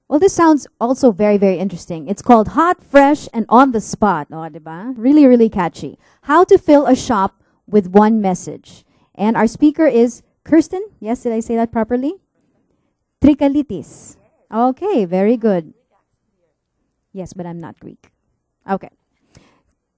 Well, this sounds also very, very interesting. It's called Hot, Fresh, and On the Spot. Oh, diba? Really, really catchy. How to fill a shop with one message. And our speaker is Kerstin. Yes, did I say that properly? Trikalitis. Okay, very good. Yes, but I'm not Greek. Okay.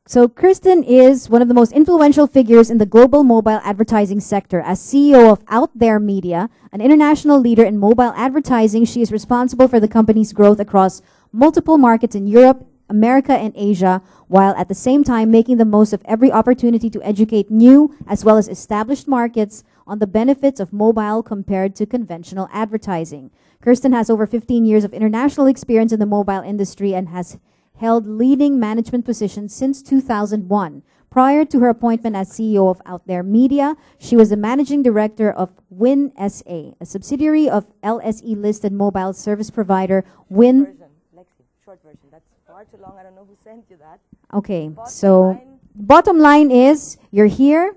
So Kerstin is one of the most influential figures in the global mobile advertising sector. As CEO of Out There Media, an international leader in mobile advertising, she is responsible for the company's growth across multiple markets in Europe, America, and Asia, while at the same time making the most of every opportunity to educate new as well as established markets on the benefits of mobile compared to conventional advertising. Kerstin has over 15 years of international experience in the mobile industry and has held leading management positions since 2001. Prior to her appointment as CEO of Out There Media, she was the managing director of Win SA, a subsidiary of LSE-listed mobile service provider Win. Lexi, short version. That's far too long. I don't know who sent you that. Okay, so bottom line is you're here.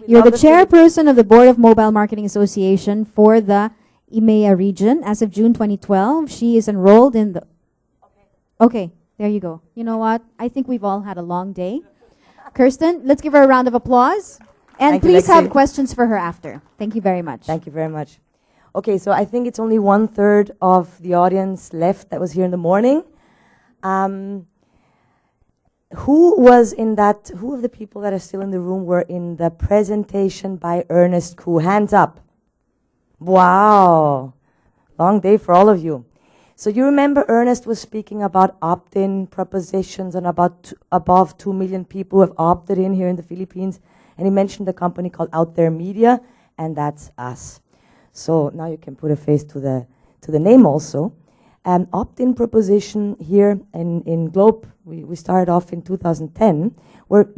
You're the chairperson of the Board of Mobile Marketing Association for the EMEA region. As of June 2012, she is enrolled in the... Okay. There you go. You know what? I think we've all had a long day. Kerstin, let's give her a round of applause. And please have questions for her after. Thank you very much. Thank you very much. Okay, so I think it's only 1/3 of the audience left that was here in the morning. Who of the people that are still in the room were in the presentation by Ernest Koo? Hands up. Wow. Long day for all of you. So you remember Ernest was speaking about opt-in propositions and about above 2 million people who have opted in here in the Philippines. And he mentioned a company called Out There Media, and that's us. So now you can put a face to the name also. Opt-in proposition here in Globe, we started off in 2010, where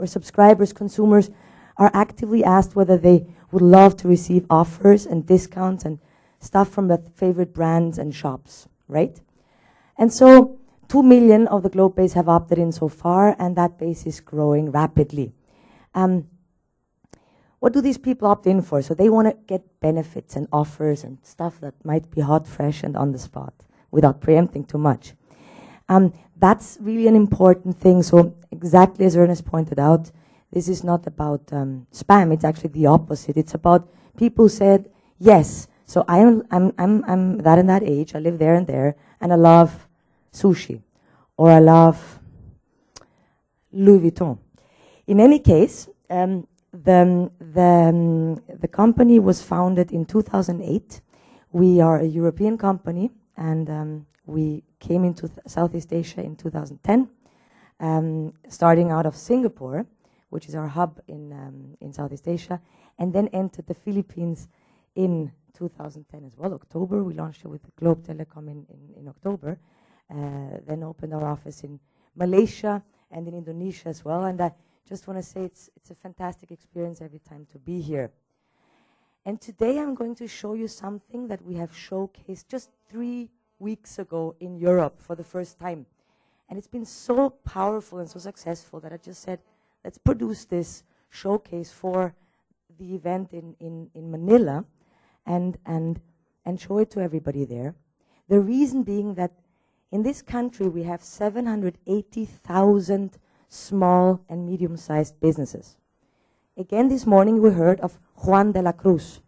subscribers, consumers are actively asked whether they would love to receive offers and discounts and stuff from their favorite brands and shops, right? And so 2 million of the Globe base have opted in so far, and that base is growing rapidly. What do these people opt in for? So they want to get benefits and offers and stuff that might be hot, fresh, and on the spot without preempting too much. That's really an important thing. So exactly as Ernest pointed out, this is not about spam. It's actually the opposite. It's about people who said, yes, so I'm that and that age, I live there and there, and I love sushi, or I love Louis Vuitton. In any case, the company was founded in 2008. We are a European company, and we came into Southeast Asia in 2010, starting out of Singapore, which is our hub in Southeast Asia, and then entered the Philippines in 2010 as well. October, we launched it with Globe Telecom in October, then opened our office in Malaysia and in Indonesia as well. And I just want to say it's a fantastic experience every time to be here. And today I'm going to show you something that we have showcased just 3 weeks ago in Europe for the first time. And it's been so powerful and so successful that I just said, let's produce this showcase for the event in Manila and show it to everybody there. The reason being that in this country we have 780,000 small and medium-sized businesses. Again, this morning we heard of Juan de la Cruz,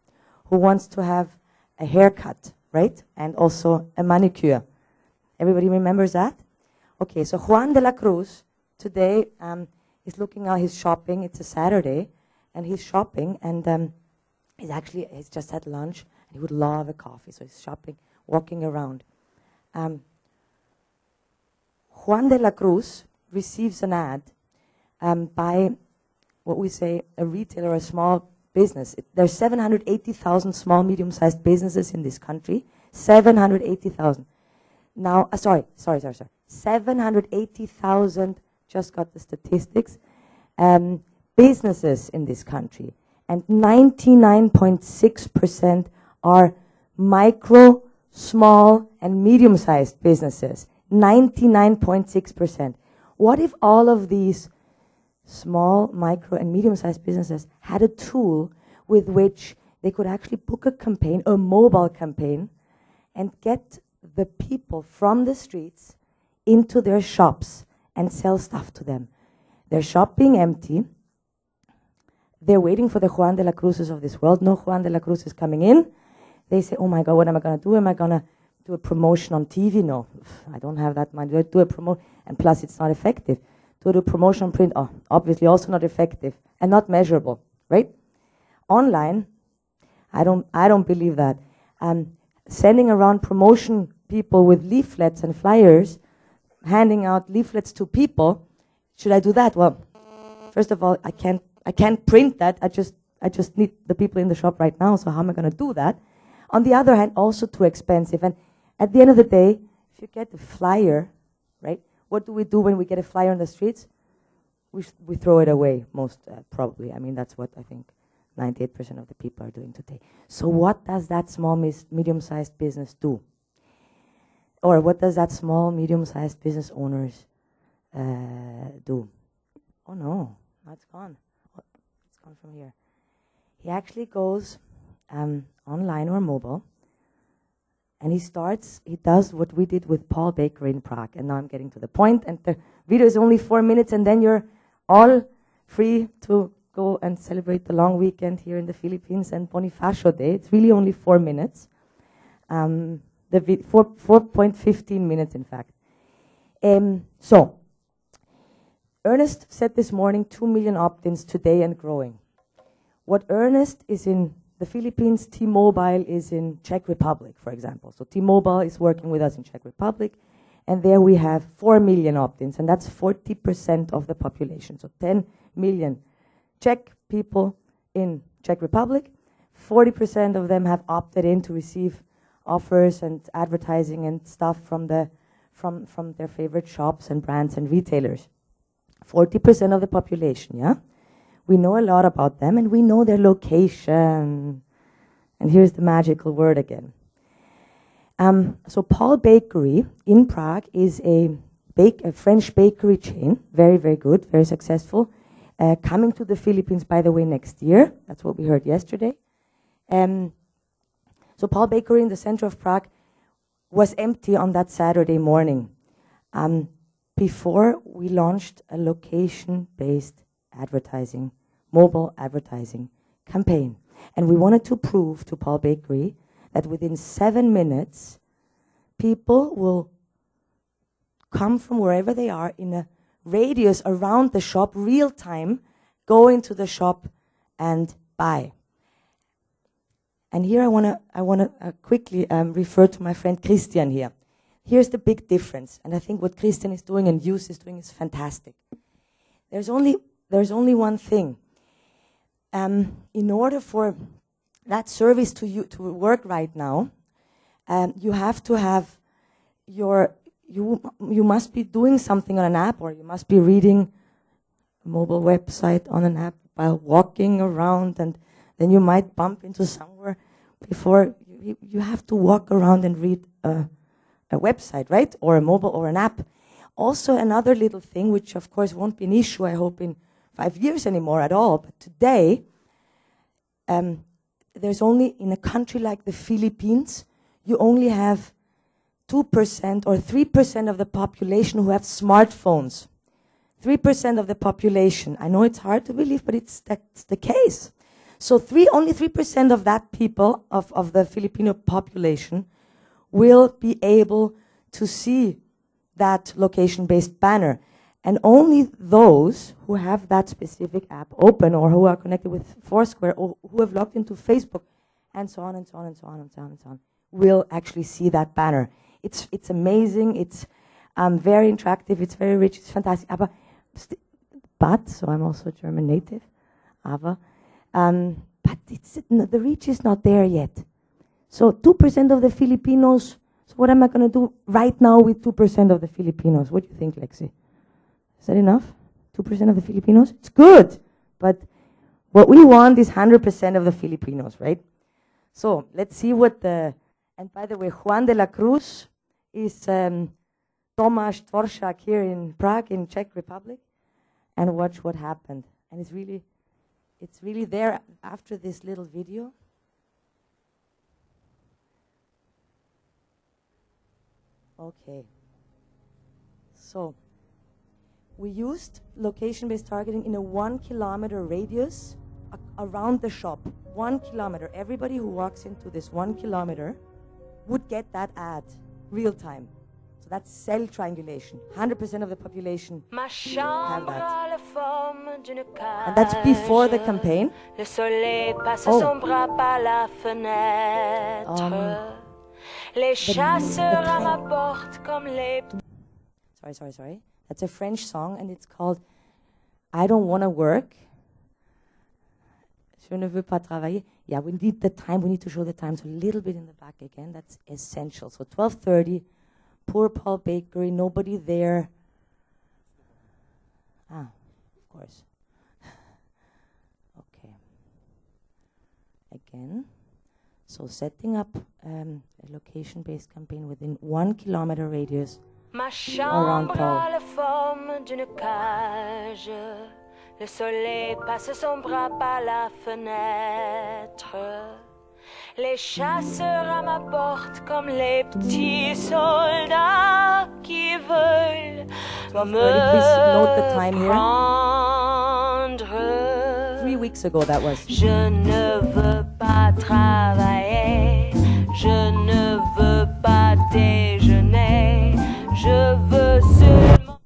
who wants to have a haircut, right? And also a manicure. Everybody remembers that? Okay, so Juan de la Cruz today is looking out, he's shopping, it's a Saturday, and he's shopping, and he's just had lunch, and he would love a coffee, so he's shopping, walking around. Juan de la Cruz receives an ad by what we say a retailer or a small business. There's 780,000 small, medium-sized businesses in this country. 780,000. Now, sorry. 780,000, just got the statistics, businesses in this country. And 99.6% are micro, small, and medium-sized businesses. 99.6%. What if all of these small, micro, and medium-sized businesses had a tool with which they could actually book a campaign, a mobile campaign, and get the people from the streets into their shops and sell stuff to them. Their shop being empty, they're waiting for the Juan de la Cruzes of this world. No Juan de la Cruz is coming in. They say, oh my God, what am I going to do? Am I going to do a promotion on TV? No, I don't have that money. Do I do a promotion? And plus, it's not effective. Do I do a promotion on print? Oh, obviously also not effective and not measurable, right? Online, I don't believe that. Sending around promotion people with leaflets and flyers, handing out leaflets to people. Should I do that? Well, first of all, I can't print that. I just need the people in the shop right now. So how am I going to do that? On the other hand, also too expensive. And at the end of the day, if you get a flyer, right? What do we do when we get a flyer on the streets? We throw it away, most probably. I mean, that's what I think 98% of the people are doing today. So what does that small, medium-sized business do? Or what does that small, medium-sized business owners do? Oh no, that's gone. It's gone from here. He actually goes online or mobile, and he does what we did with Paul Baker in Prague. And now I'm getting to the point, and the video is only 4 minutes, and then you're all free to go and celebrate the long weekend here in the Philippines and Bonifacio Day. It's really only 4 minutes. 4.15 minutes, in fact. So, Ernest said this morning 2 million opt-ins today and growing. What Ernest is in the Philippines, T-Mobile is in Czech Republic, for example. So T-Mobile is working with us in Czech Republic, and there we have 4 million opt-ins, and that's 40% of the population. So 10 million Czech people in Czech Republic. 40% of them have opted in to receive offers and advertising and stuff from their favorite shops and brands and retailers. 40% of the population, yeah? We know a lot about them, and we know their location. And here's the magical word again. So Paul Bakery in Prague is a French bakery chain, very, very good, very successful, coming to the Philippines, by the way, next year. That's what we heard yesterday. So Paul Bakery in the center of Prague was empty on that Saturday morning before we launched a location-based advertising, mobile advertising campaign. And we wanted to prove to Paul Bakery that within 7 minutes, people will come from wherever they are in a radius around the shop, real time, go into the shop and buy. And here I want to quickly refer to my friend Christian here. Here's the big difference, and I think what Christian is doing and Yus is doing is fantastic. There's only one thing. In order for that service to work right now, you have to have you must be doing something on an app, or you must be reading a mobile website on an app while walking around, and then you might bump into somewhere before you have to walk around and read a website, right? Or a mobile or an app. Also another little thing, which of course won't be an issue, I hope, in 5 years anymore at all, but today, there's only, in a country like the Philippines, you only have 2% or 3% of the population who have smartphones. 3% of the population. I know it's hard to believe, but that's the case. So only 3% of that people, of the Filipino population, will be able to see that location-based banner. And only those who have that specific app open, or who are connected with Foursquare, or who have logged into Facebook, and so on and so on and so on and so on and so on, will actually see that banner. It's amazing. It's very interactive. It's very rich. It's fantastic. But so I'm also a German native. But the reach is not there yet. So 2% of the Filipinos. So what am I going to do right now with 2% of the Filipinos? What do you think, Lexi? Is that enough? 2% of the Filipinos? It's good. But what we want is 100% of the Filipinos, right? So let's see what the... And by the way, Juan de la Cruz is Tomáš Dvoršák here in Prague, in Czech Republic. And watch what happened. And it's really there after this little video. Okay. So, we used location-based targeting in a 1 kilometer radius around the shop. 1 kilometer. Everybody who walks into this 1 kilometer would get that ad real time. So that's cell triangulation. 100% of the population have that. And that's before the campaign. Le soleil passe son bras par la fenêtre. Les chasseurs à ma porte comme les... Sorry. That's a French song, and it's called I Don't Want to Work. Je ne veux pas travailler. Yeah, we need the time. We need to show the time. So a little bit in the back again. That's essential. So 12:30, Poor Paul Bakery, nobody there. Ah, of course. Okay. Again. So setting up a location-based campaign within 1 kilometer radius around chambre Paul. a la forme d'une cage. Le soleil passe son bras par la fenêtre. Les chasseurs à ma porte comme les petits soldats qui veulent Please note the time here. prendre. 3 weeks ago that was. Je ne veux pas travailler, je ne veux pas déjeuner, je veux seulement...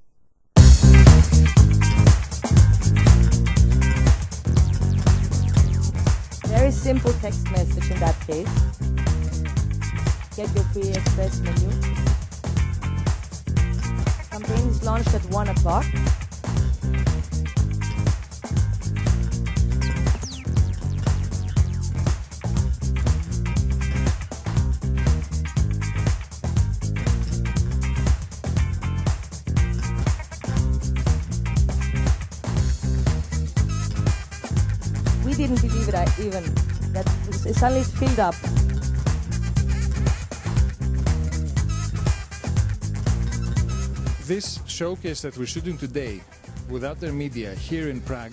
Very simple text message in that case. Get your free express menu. Campaign is launched at 1 o'clock. We didn't believe it even. That it suddenly filled up. This showcase that we're shooting today with other media here in Prague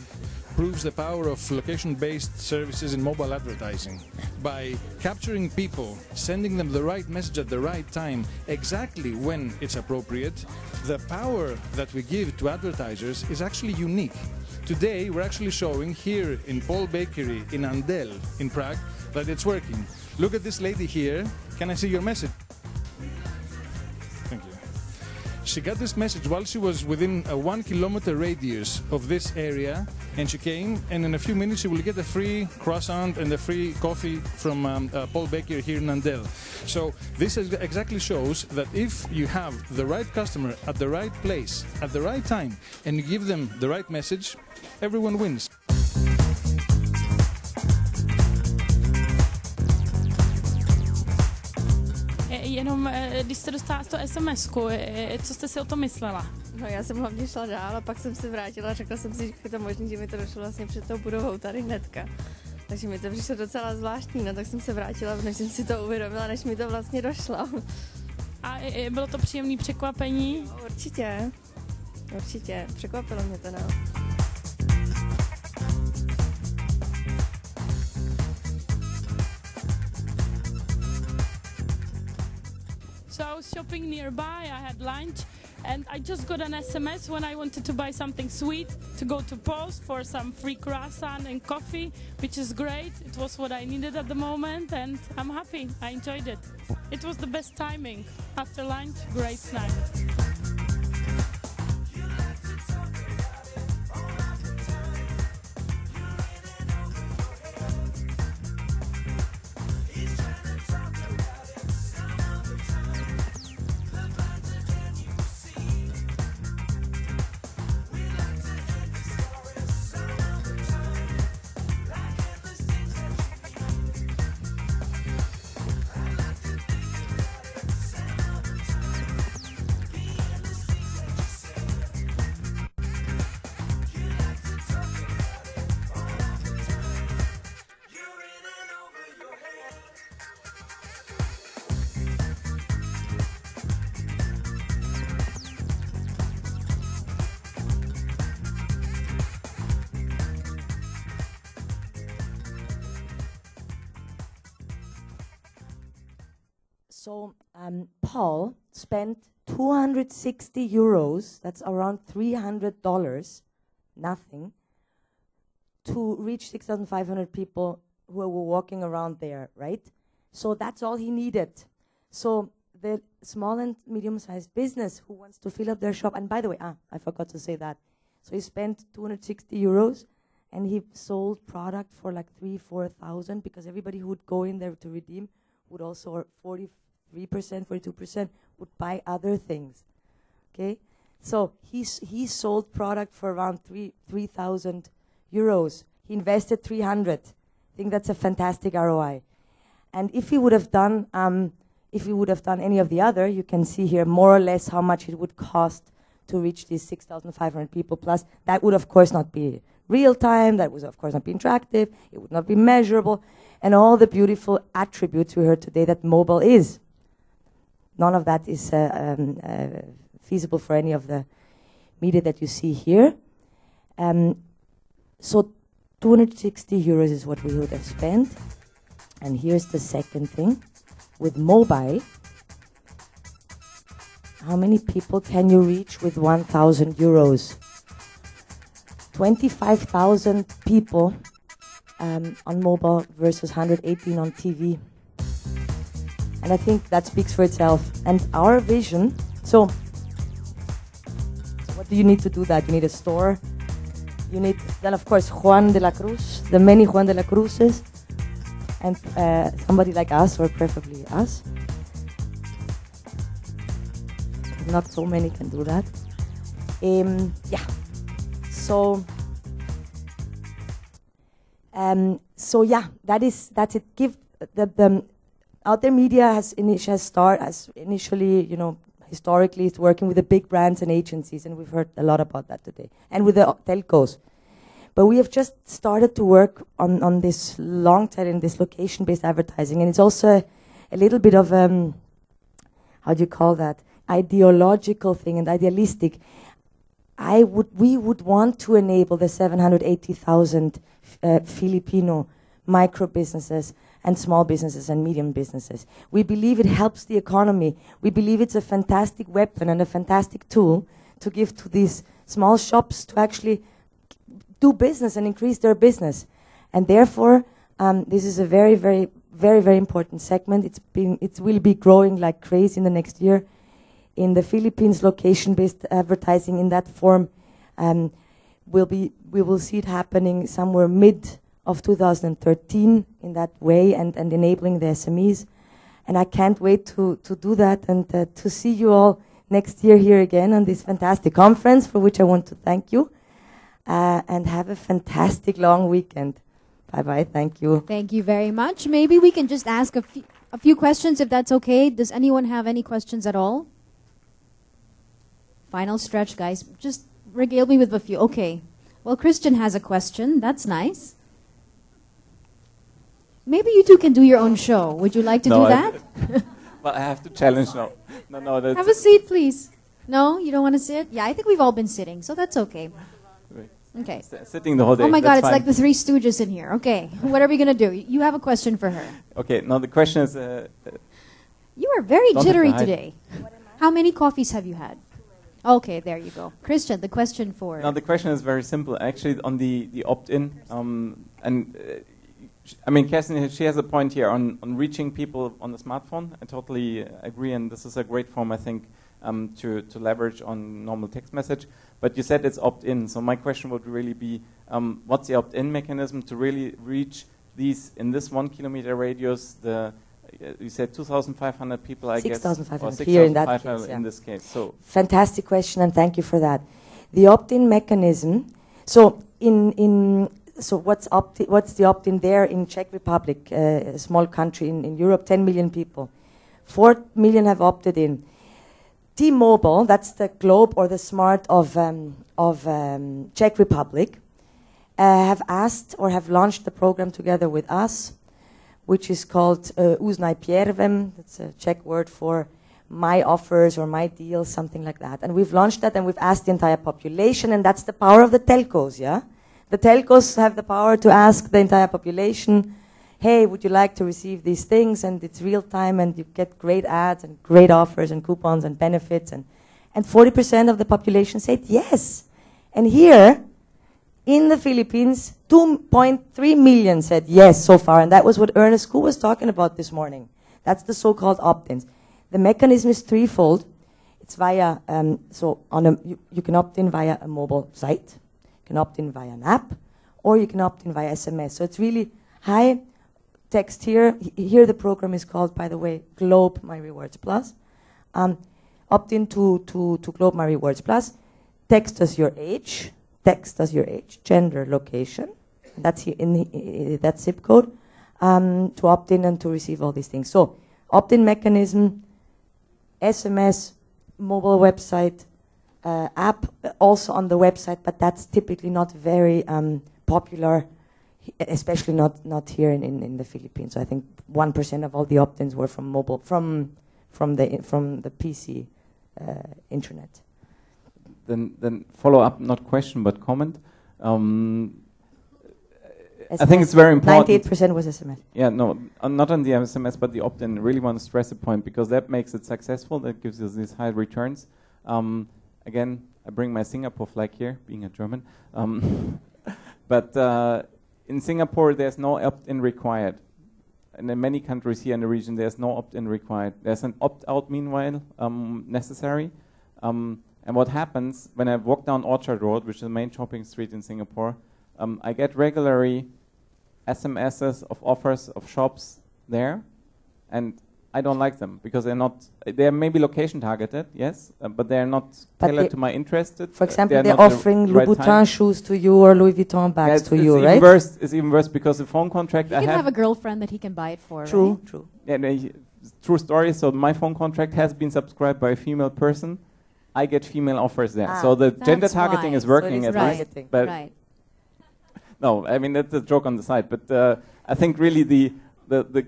proves the power of location-based services in mobile advertising. By capturing people, sending them the right message at the right time, exactly when it's appropriate, the power that we give to advertisers is actually unique. Today, we're actually showing here in Paul Bakery in Andel in Prague that it's working. Look at this lady here. Can I see your message? Thank you. She got this message while she was within a 1 kilometer radius of this area, and she came, and in a few minutes she will get a free croissant and a free coffee from Paul Bakery here in Andel. So this exactly shows that if you have the right customer at the right place at the right time and you give them the right message, everyone wins. Jenom když jste dostala to SMS-ku, co jste si o tom myslela? No já jsem hlavně šla dál a pak jsem se vrátila a řekla jsem si, že je to možný, že mi to došlo vlastně před tou budovou tady hnedka. Takže mi to přišlo docela zvláštní, no tak jsem se vrátila, než jsem si to uvědomila, než mi to vlastně došlo. A bylo to příjemné překvapení? No, určitě, překvapilo mě to, no. So I was shopping nearby, I had lunch, and I just got an SMS when I wanted to buy something sweet to go to Post for some free croissant and coffee, which is great. It was what I needed at the moment, and I'm happy. I enjoyed it. It was the best timing. After lunch, great snack. So Paul spent 260 euros, that's around $300, nothing, to reach 6,500 people who were walking around there, right? So that's all he needed. So the small and medium-sized business who wants to fill up their shop, and by the way, I forgot to say that. So he spent 260 euros, and he sold product for like 3,000-4,000, because everybody who would go in there to redeem would also, or 43%, 42%, would buy other things. Okay, so he sold product for around 3,000 euros. He invested 300. I think that's a fantastic ROI. And if he would have done, any of the other, you can see here more or less how much it would cost to reach these 6,500 people. Plus, that would of course not be real time. That would of course not be interactive. It would not be measurable, and all the beautiful attributes we heard today that mobile is. None of that is feasible for any of the media that you see here. So 260 euros is what we would have spent. And here's the second thing. With mobile, how many people can you reach with 1,000 euros? 25,000 people on mobile versus 118 on TV. And I think that speaks for itself. And our vision, so what do you need to do that? You need a store. You need, then of course, Juan de la Cruz, the many Juan de la Cruzes, and somebody like us, or preferably us. Not so many can do that. Yeah. So yeah, that's it. Give the out there media has initially, historically, it's working with the big brands and agencies, and we've heard a lot about that today, and with the telcos. But we have just started to work on this long tail and this location-based advertising, and it's also a little bit of how do you call that? Ideological thing and idealistic. We would want to enable the 780,000 Filipino micro businesses and small businesses and medium businesses. We believe it helps the economy. We believe it's a fantastic weapon and a fantastic tool to give to these small shops to actually do business and increase their business. And therefore, this is a very, very, very, very important segment. It will be growing like crazy in the next year. In the Philippines, location-based advertising in that form, we will see it happening somewhere mid of 2013 in that way, and enabling the SMEs. And I can't wait to do that, and to see you all next year here again on this fantastic conference, for which I want to thank you, and have a fantastic long weekend. Bye-bye, thank you. Thank you very much. Maybe we can just ask a few questions, if that's okay. Does anyone have any questions at all? Final stretch, guys. Just regale me with a few. Okay. Well, Christian has a question. That's nice. Maybe you two can do your own show. Would you like to do that? Well, I have to challenge now. No, that's... Have a seat, please. No, you don't want to sit? Yeah, I think we've all been sitting, so that's okay. Okay. Sitting the whole day. Oh my God, it's fine. like the Three Stooges in here. Okay, what are we going to do? You have a question for her. Okay, now the question is... You are very jittery today. How many coffees have you had? Okay, there you go. Christian, the question for... Now the question is very simple. Actually, on the opt-in, I mean, Kerstin, she has a point here on reaching people on the smartphone. I totally agree, and this is a great form, I think, to leverage on normal text message. But you said it's opt-in, so my question would really be, what's the opt-in mechanism to really reach these, in this 1 kilometer radius, you said 2,500 people, I guess. 6,500 here in that case, in this case. So fantastic question, and thank you for that. The opt-in mechanism, so so what's the opt-in there in Czech Republic, a small country in Europe, 10 million people. 4 million have opted in. T-Mobile, that's the Globe or the Smart of Czech Republic, have asked or have launched the program together with us, which is called Uznaj Pierwem. That's a Czech word for my offers or my deals, something like that. And we've launched that, and we've asked the entire population, and that's the power of the telcos, yeah? The telcos have the power to ask the entire population, hey, would you like to receive these things? And it's real time, and you get great ads and great offers and coupons and benefits. And 40% of the population said yes. And here, in the Philippines, 2.3 million said yes so far. And that was what Ernest Koo was talking about this morning. That's the so-called opt-ins. The mechanism is threefold. It's via, you can opt in via a mobile site, you can opt in via an app, or you can opt in via SMS. So it's really high text here. Here the program is called, by the way, Globe My Rewards Plus. Opt in to Globe My Rewards Plus. Text us your age, gender, location. That's here in that zip code to opt in and to receive all these things. So opt-in mechanism, SMS, mobile website, app also on the website, but that's typically not very popular, especially not here in the Philippines. So I think 1% of all the opt-ins were from mobile, from the PC internet. Then follow up, not question but comment. I think it's very important. 98% was SMS. Yeah, no, not on the SMS, but the opt-in. Really want to stress a point because that makes it successful. That gives us these high returns. Again, I bring my Singapore flag here, being a German. But in Singapore, there's no opt-in required. And in many countries here in the region, there's no opt-in required. There's an opt-out, meanwhile, necessary. And what happens when I walk down Orchard Road, which is the main shopping street in Singapore, I get regularly SMSs of offers of shops there, and I don't like them because they're maybe location targeted, yes, but they're not tailored to my interest. For example, they're offering Louboutin shoes to you or Louis Vuitton bags to you, right? It's even worse because the phone contract I have a girlfriend that he can buy it for, True, right? true. Yeah, true story. So my phone contract has been subscribed by a female person. I get female offers there. So the gender targeting is working at least. But right. No, I mean, that's a joke on the side. But I think really the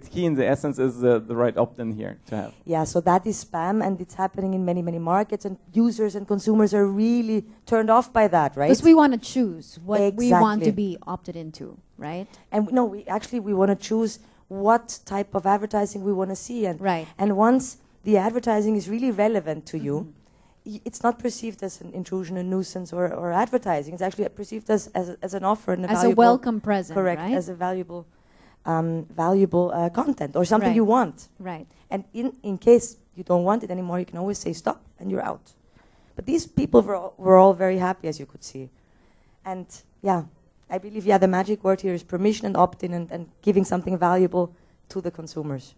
key in the essence is the right opt-in here to have. Yeah, so that is spam, and it's happening in many, many markets, and users and consumers are really turned off by that, right? Because we want to choose what we want Exactly. to be opted into, right? And no, we want to choose what type of advertising we want to see. And, Right. and once the advertising is really relevant to you, it's not perceived as an intrusion, a nuisance, or advertising. It's actually perceived as an offer and As a welcome present, correct, right? as a valuable content or something Right. you want. Right. And in case you don't want it anymore, you can always say stop, and you're out. But these people were all very happy, as you could see. And yeah, I believe the magic word here is permission and opt-in and giving something valuable to the consumers.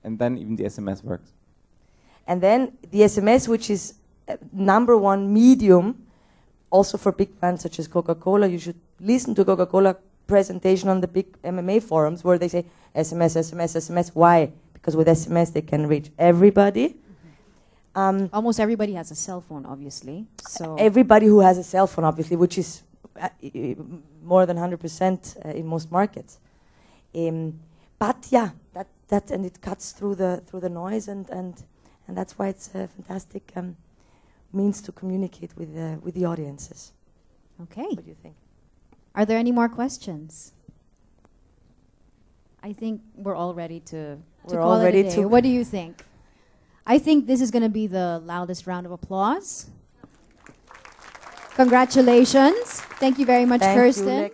And then even the SMS works. And then the SMS, which is number one medium, also for big brands such as Coca-Cola. You should listen to Coca-Cola presentation on the big MMA forums where they say SMS, SMS, SMS. Why? Because with SMS they can reach everybody. Almost everybody has a cell phone, obviously. So Everybody who has a cell phone, obviously, which is more than 100% in most markets. But yeah, that and it cuts through the noise, and that's why it's a fantastic means to communicate with the audiences. okay. What do you think? Are there any more questions? I think we're all ready to We're call all it ready a day. to- What do you think? I think this is going to be the loudest round of applause. Congratulations. Thank you very much, Thank you, Kerstin. Lex.